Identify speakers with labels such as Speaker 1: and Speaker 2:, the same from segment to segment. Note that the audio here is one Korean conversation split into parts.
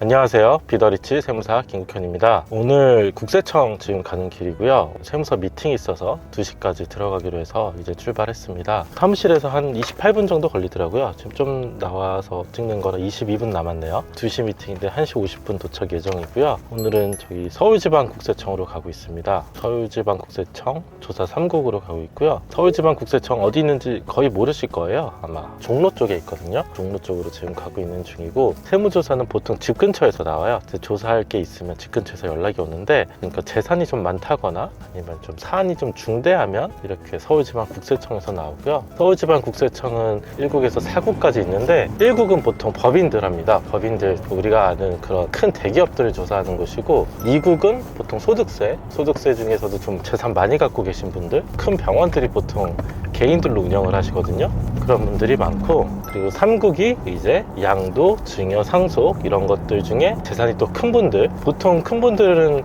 Speaker 1: 안녕하세요. 비더리치 세무사 김국현입니다. 오늘 국세청 지금 가는 길이고요. 세무서 미팅이 있어서 2시까지 들어가기로 해서 이제 출발했습니다. 사무실에서 한 28분 정도 걸리더라고요. 지금 좀 나와서 찍는 거라 22분 남았네요. 2시 미팅인데 1시 50분 도착 예정이고요. 오늘은 저기 서울지방국세청으로 가고 있습니다. 서울지방국세청 조사 3국으로 가고 있고요. 서울지방국세청 어디 있는지 거의 모르실 거예요. 아마 종로 쪽에 있거든요. 종로 쪽으로 지금 가고 있는 중이고, 세무조사는 보통 집 근처에서 나와요. 조사할 게 있으면 집 근처에서 연락이 오는데, 그러니까 재산이 좀 많다거나 아니면 좀 사안이 좀 중대하면 이렇게 서울지방국세청에서 나오고요. 서울지방국세청은 1국에서 4국까지 있는데, 1국은 보통 법인들 합니다. 법인들, 우리가 아는 그런 큰 대기업들을 조사하는 곳이고, 2국은 보통 소득세 중에서도 좀 재산 많이 갖고 계신 분들, 큰 병원들이 보통 개인들로 운영을 하시거든요. 그런 분들이 많고, 그리고 3국이 이제 양도, 증여, 상속 이런 것들 중에 재산이 또 큰 분들, 보통 큰 분들은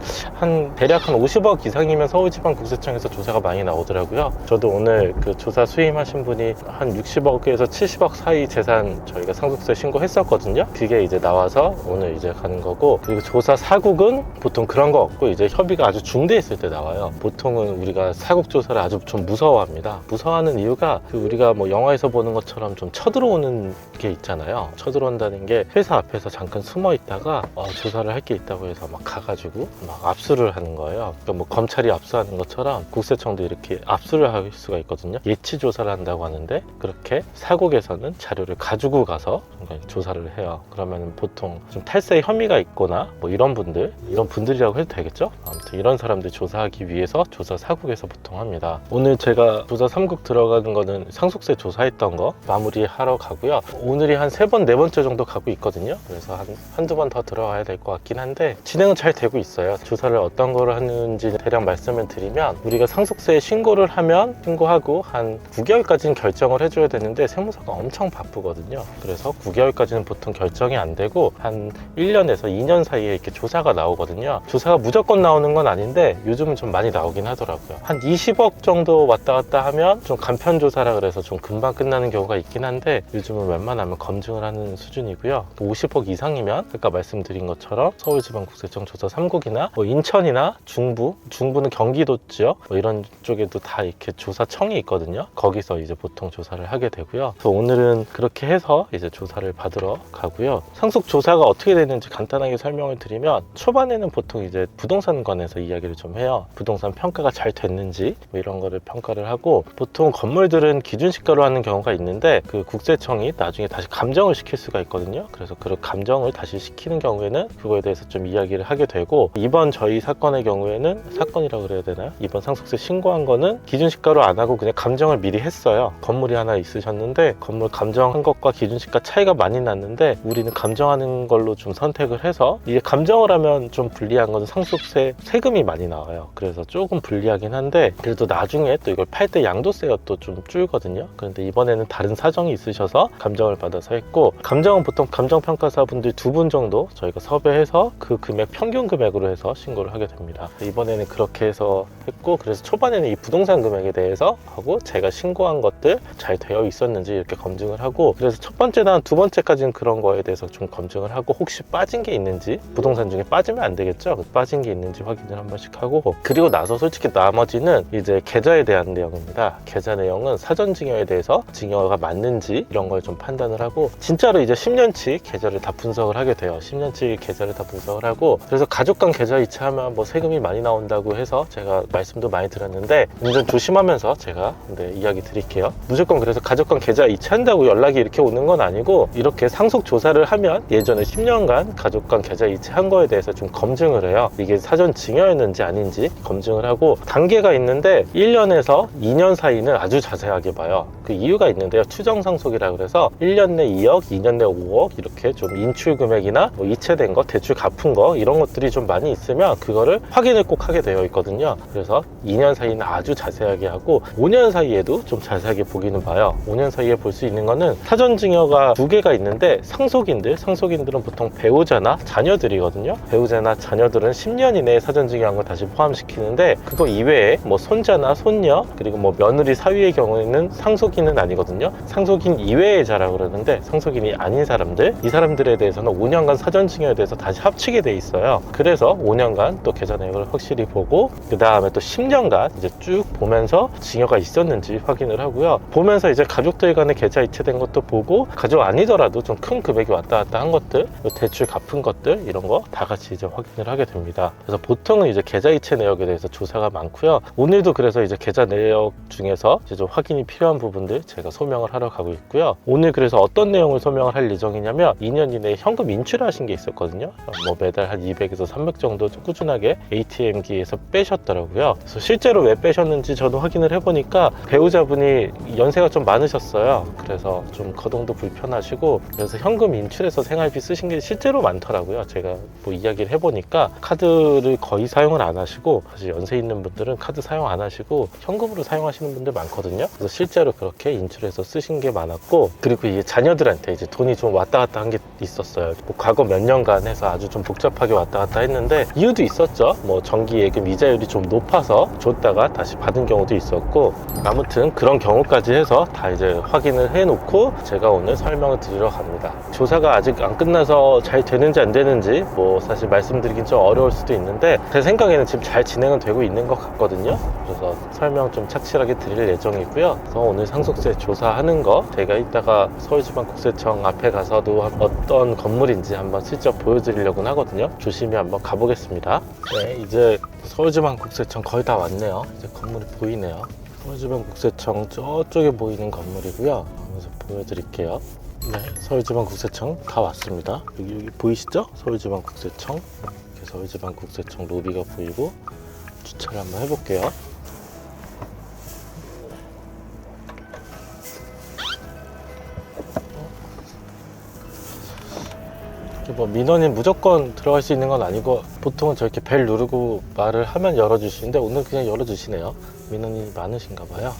Speaker 1: 대략 한 50억 이상이면 서울지방국세청에서 조사가 많이 나오더라고요. 저도 오늘 그 조사 수임하신 분이 한 60억에서 70억 사이 재산 저희가 상속세 신고했었거든요. 그게 이제 나와서 오늘 이제 가는 거고, 그리고 조사 4국은 보통 그런 거 없고 이제 협의가 아주 중대했을 때 나와요. 보통은 우리가 4국 조사를 아주 좀 무서워합니다. 무서워하는 이유가 우리가 뭐 영화에서 보는 것처럼 좀 쳐들어오는 게 있잖아요. 쳐들어온다는 게 회사 앞에서 잠깐 숨어 있다가 조사를 할 게 있다고 해서 막 가가지고 막 압수를 하는 거예요. 그러니까 뭐 검찰이 압수하는 것처럼 국세청도 이렇게 압수를 할 수가 있거든요. 예치 조사를 한다고 하는데, 그렇게 4국에서는 자료를 가지고 가서 조사를 해요. 그러면 보통 좀 탈세 혐의가 있거나 뭐 이런 분들이라고 해도 되겠죠? 아무튼 이런 사람들 조사하기 위해서 조사 4국에서 보통 합니다. 오늘 제가 조사 3국 들어가는 거는 상속세 조사했던 거 마무리하러 가고요. 오늘이 한 3번, 4번째 정도 가고 있거든요. 그래서 한두 번 더 들어가야 될 것 같긴 한데, 진행은 잘 되고 있어요. 조사를 어떤 거를 하는지 대략 말씀을 드리면, 우리가 상속세 신고를 하면 신고하고 한 9개월까지는 결정을 해줘야 되는데 세무서가 엄청 바쁘거든요. 그래서 9개월까지는 보통 결정이 안 되고 한 1년에서 2년 사이에 이렇게 조사가 나오거든요. 조사가 무조건 나오는 건 아닌데 요즘은 좀 많이 나오긴 하더라고요. 한 20억 정도 왔다 갔다 하면 좀 간편 조사라 그래서 좀 금방 끝나는 경우가 있긴 한데, 요즘은 웬만하면 검증을 하는 수준이고요. 50억 이상이면 아까 말씀드린 것처럼 서울지방국세청 조사 3국이나 뭐 인천이나 중부는 경기도 지역 뭐 이런 쪽에도 다 이렇게 조사청이 있거든요. 거기서 이제 보통 조사를 하게 되고요. 그래서 오늘은 그렇게 해서 이제 조사를 받으러 가고요. 상속 조사가 어떻게 되는지 간단하게 설명을 드리면, 초반에는 보통 이제 부동산관에서 이야기를 좀 해요. 부동산 평가가 잘 됐는지 뭐 이런 거를 평가를 하고, 보통 건물들은 기준시가로 하는 경우가 있는데 그 국세청이 나중에 다시 감정을 시킬 수가 있거든요. 그래서 그 감정을 다시 시키는 경우에는 그거에 대해서 좀 이야기를 하게 되고, 이번 저희 사건의 경우에는, 사건이라고 그래야 되나요? 이번 상속세 신고한 거는 기준시가로 안 하고 그냥 감정을 미리 했어요. 건물이 하나 있으셨는데 건물 감정한 것과 기준시가 차이가 많이 났는데, 우리는 감정하는 걸로 좀 선택을 해서, 이게 감정을 하면 좀 불리한 건 상속세 세금이 많이 나와요. 그래서 조금 불리하긴 한데, 그래도 나중에 또 이걸 팔 때 양도세가 또 좀 줄거든요. 그런데 이번에는 다른 사정이 있으셔서 감정을 받아서 했고, 감정은 보통 감정평가사분들 2분 정도 저희가 섭외해서 그 금액 평균 금액으로 해서 신고를 하게 됩니다. 이번에는 그렇게 해서 했고, 그래서 초반에는 이 부동산 금액에 대해서 하고, 제가 신고한 것들 잘 되어 있었는지 이렇게 검증을 하고, 그래서 첫 번째나 두 번째까지는 그런 거에 대해서 좀 검증을 하고, 혹시 빠진 게 있는지, 부동산 중에 빠지면 안 되겠죠? 빠진 게 있는지 확인을 한 번씩 하고, 그리고 나서 솔직히 나머지는 이제 계좌에 대한 내용입니다. 계좌 내용은 사전 증여에 대해서 증여가 맞는지 이런 걸 좀 판단을 하고, 진짜로 이제 10년치 계좌를 다 분석을 하게 돼요. 10년치 계좌를 다 분석을 하고, 그래서 가족 간 계좌 이체하면 뭐 세금이 많이 나온다고 해서 제가 말씀도 많이 드렸는데, 운전 조심하면서 제가 이야기 드릴게요. 무조건 그래서 가족 간 계좌 이체한다고 연락이 이렇게 오는 건 아니고, 이렇게 상속 조사를 하면 예전에 10년간 가족 간 계좌 이체한 거에 대해서 좀 검증을 해요. 이게 사전 증여였는지 아닌지 검증을 하고, 단계가 있는데 1년에서 2년 사이는 아주 자세하게 봐요. 그 이유가 있는데요. 추정상속이라고 그래서 1년 내 2억, 2년 내 5억 이렇게 좀 인출 금액이나 뭐 이체된 거, 대출 갚은 거 이런 것들이 좀 많이 있으면 그거를 확인을 꼭 하게 되어 있거든요. 그래서 2년 사이는 아주 자세하게 하고, 5년 사이에도 좀 자세하게 보기는 봐요. 5년 사이에 볼 수 있는 거는 사전 증여가 2개가 있는데, 상속인들은 보통 배우자나 자녀들이거든요. 배우자나 자녀들은 10년 이내에 사전 증여한 거 다시 포함시키는데, 그거 이외에 뭐 손자나 손녀, 그리고 뭐 며느리 사위의 경우에는 상속인은 아니거든요. 상속인 이외의 자라고 그러는데 상속인이 아닌 사람들, 이 사람들에 대해서는 5년간 사전 증여에 대해서 다시 합치게 돼 있어요. 그래서 5년간 또 계좌 내역을 확실히 보고 그 다음에 또 10년간 이제 쭉 보면서 증여가 있었는지 확인을 하고요. 보면서 이제 가족들 간에 계좌 이체된 것도 보고, 가족 아니더라도 좀 큰 금액이 왔다 갔다 한 것들, 대출 갚은 것들, 이런 거 다 같이 이제 확인을 하게 됩니다. 그래서 보통은 이제 계좌 이체 내역에 대해서 조사가 많고요. 오늘도 그래서 이제 계좌 내역 중에서 이제 좀 확인이 필요한 부분들 제가 소명을 하러 가고 있고요. 오늘 그래서 어떤 내용을 소명을 할 예정이냐면 2년 이내에 현금 인출하신 게 있었거든요. 뭐 매달 한 200에서 300 정도 꾸준하게 ATM기에서 빼셨더라고요. 그래서 실제로 왜 빼셨는지 저도 확인을 해보니까 배우자분이 연세가 좀 많으셨어요. 그래서 좀 거동도 불편하시고, 그래서 현금 인출해서 생활비 쓰신 게 실제로 많더라고요. 제가 뭐 이야기를 해보니까 카드를 거의 사용을 안 하시고, 사실 연세 있는 분들은 카드 사용 안 하시고 현금으로 사용하시는 분들 많거든요. 그래서 실제로 그렇게 인출해서 쓰신 게 많았고, 그리고 이게 자녀들한테 이제 돈이 좀 왔다 갔다 한 게 있었어요. 뭐 과거 몇 년간 해서 아주 좀 복잡하게 왔다 갔다 했는데 이유도 있었죠. 뭐 정기 예금 이자율이 좀 높아서 줬다가 다시 받은 경우도 있었고, 아무튼 그런 경우까지 해서 다 이제 확인을 해놓고 제가 오늘 설명을 드리러 갑니다. 조사가 아직 안 끝나서 잘 되는지 안 되는지 뭐 사실 말씀드리긴 좀 어려울 수도 있는데, 제 생각에는 지금 잘 진행은 되고 있는 것 같거든요. 그래서 설명 좀 착실하게 드릴 예정이고요. 그래서 오늘 상속세 조사하는 거 제가 이따가 서울지방국세청 앞에 가서도 어떤 건물인지 한번 슬쩍 보여드리려고 하거든요. 조심히 한번 가보겠습니다. 네, 이제 서울지방국세청 거의 다 왔네요. 이제 건물이 보이네요. 서울지방국세청 저쪽에 보이는 건물이고요. 그래서 보여드릴게요. 네, 서울지방국세청 다 왔습니다. 여기 보이시죠? 서울지방국세청. 이렇게 서울지방국세청 로비가 보이고, 주차를 한번 해볼게요. 뭐 민원인 무조건 들어갈 수 있는 건 아니고, 보통은 저렇게 벨 누르고 말을 하면 열어주시는데 오늘 그냥 열어주시네요. 민원인이 많으신가 봐요.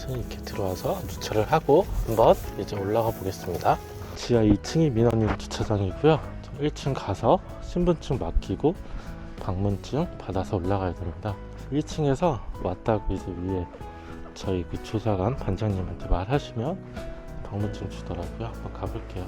Speaker 1: 이렇게 들어와서 주차를 하고 한번 이제 올라가 보겠습니다. 지하 2층이 민원인 주차장이고요. 1층 가서 신분증 맡기고 방문증 받아서 올라가야 됩니다. 1층에서 왔다고 이제 위에 저희 그 조사관 반장님한테 말하시면 방문증 주더라고요. 한번 가볼게요.